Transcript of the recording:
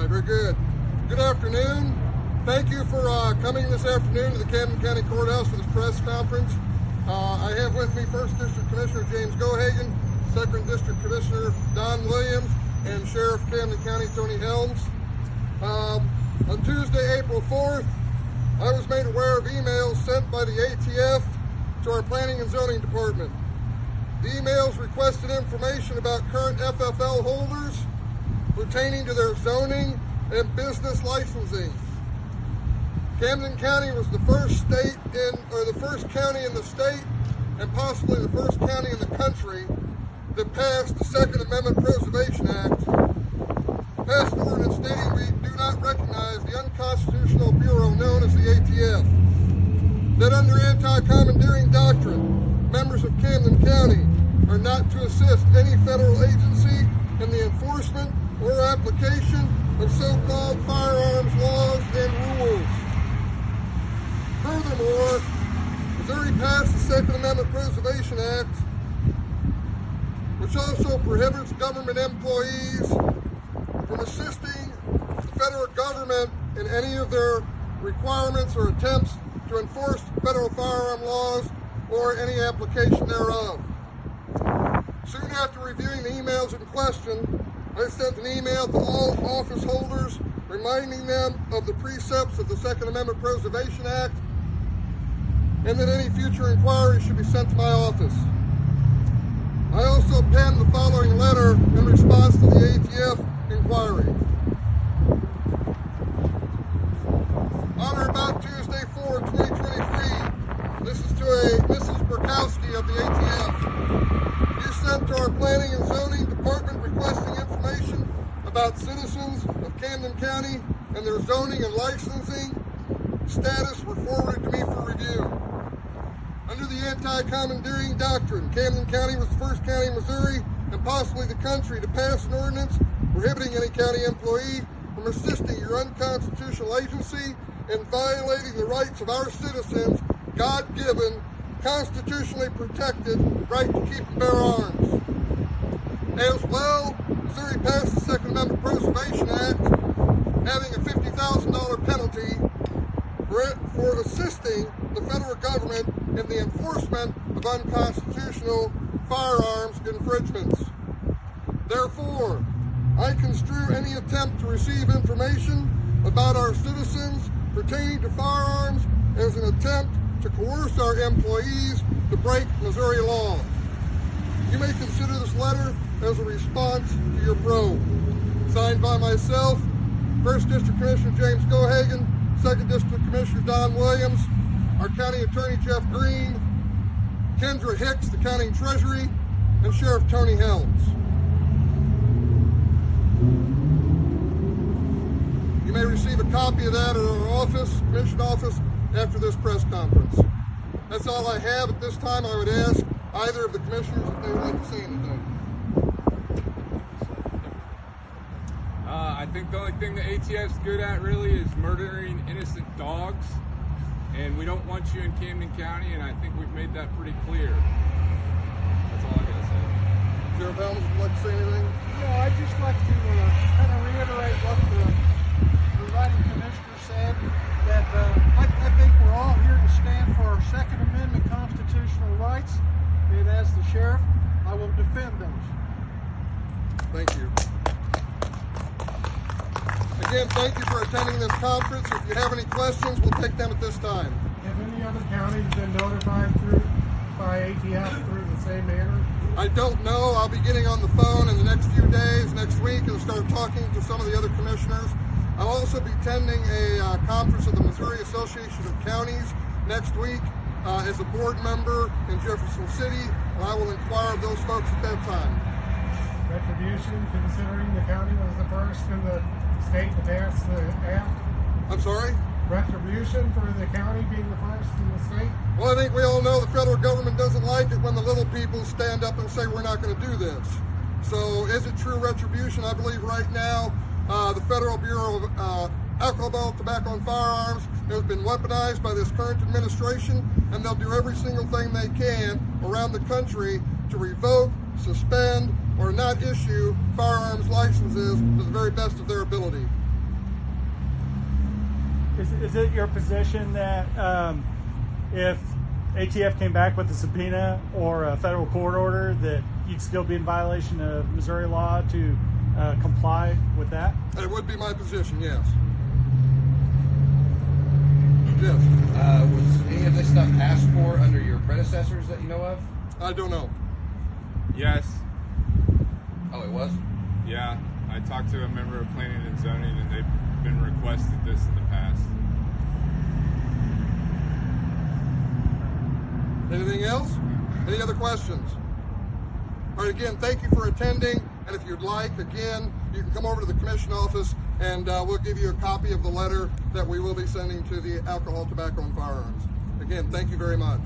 right, very good. Good afternoon. Thank you for coming this afternoon to the Camden County Courthouse for this press conference. I have with me 1st District Commissioner James Gohagan, 2nd District Commissioner Don Williams, and Sheriff Camden County Tony Helms. On Tuesday, April 4th, I was made aware of emails sent by the ATF to our Planning and Zoning Department. The emails requested information about current FFL holders pertaining to their zoning and business licensing. Camden County was the first county in the state, and possibly the first county in the country, that passed the Second Amendment Preservation Act. Passed an ordinance stating we do not recognize the unconstitutional bureau known as the ATF. That under anti-commandeering doctrine, members of Camden County are not to assist any federal agency in the enforcement or application of so-called firearms laws and rules. Furthermore, Missouri passed the Second Amendment Preservation Act, which also prohibits government employees from assisting the federal government in any of their requirements or attempts to enforce federal firearm laws or any application thereof. Soon after reviewing the emails in question, I sent an email to all office holders reminding them of the precepts of the Second Amendment Preservation Act, and that any future inquiries should be sent to my office. I also penned the following letter in response to the ATF inquiry. On or about Tuesday, 4/2023, this is to a Mrs. Burkowski of the ATF. You sent to our Planning and Zoning Department requesting information about citizens of Camden County and their zoning and licensing status were forwarded to me for review. Under the anti-commandeering doctrine, Camden County was the first county in Missouri and possibly the country to pass an ordinance prohibiting any county employee from assisting your unconstitutional agency in violating the rights of our citizens' God-given, constitutionally protected right to keep and bear arms. As well, Missouri passed the Second Amendment Preservation Act, having a $50,000 penalty for assisting the federal government in the enforcement of unconstitutional firearms infringements. Therefore, I construe any attempt to receive information about our citizens pertaining to firearms as an attempt to coerce our employees to break Missouri law. You may consider this letter as a response to your probe. Signed by myself, 1st District Commissioner James Gohagan, 2nd District Commissioner Don Williams, our County Attorney Jeff Green, Kendra Hicks, the County Treasury, and Sheriff Tony Helms. You may receive a copy of that at our office, Commission office, after this press conference. That's all I have at this time. I would ask either of the commissioners if they would like to say anything. I think the only thing the ATF's good at really is murdering innocent dogs, and we don't want you in Camden County, and I think we've made that pretty clear. That's all I gotta say. Sheriff Helms, would you like to say anything? Yeah, I'd just like to kind of reiterate what the presiding commissioner said, that I think we're all here to stand for our Second Amendment constitutional rights, and as the sheriff, I will defend those. Thank you. Again, thank you for attending this conference. If you have any questions, we'll take them at this time. Have any other counties been notified by ATF through the same manner? I don't know. I'll be getting on the phone in the next few days, next week, and start talking to some of the other commissioners. I'll also be attending a conference of the Missouri Association of Counties next week as a board member in Jefferson City, and I will inquire of those folks at that time. Retribution, considering the county was the first in the state to pass the act? I'm sorry? Retribution for the county being the first in the state? Well, I think we all know the federal government doesn't like it when the little people stand up and say we're not going to do this. So is it true retribution? I believe right now the Federal Bureau of Alcohol, Tobacco, and Firearms has been weaponized by this current administration, and they'll do every single thing they can around the country to revoke, suspend, or not issue firearms licenses to the very best of their ability. Is it your position that if ATF came back with a subpoena or a federal court order that you'd still be in violation of Missouri law to comply with that? It would be my position, yes. Yes. Was any of this stuff asked for under your predecessors that you know of? I don't know. Yes. Oh, it was? Yeah. I talked to a member of planning and zoning, and they've been requested this in the past. Anything else? Any other questions? All right, again, thank you for attending. And if you'd like, again, you can come over to the commission office and we'll give you a copy of the letter that we will be sending to the Alcohol, Tobacco, and Firearms. Again, thank you very much.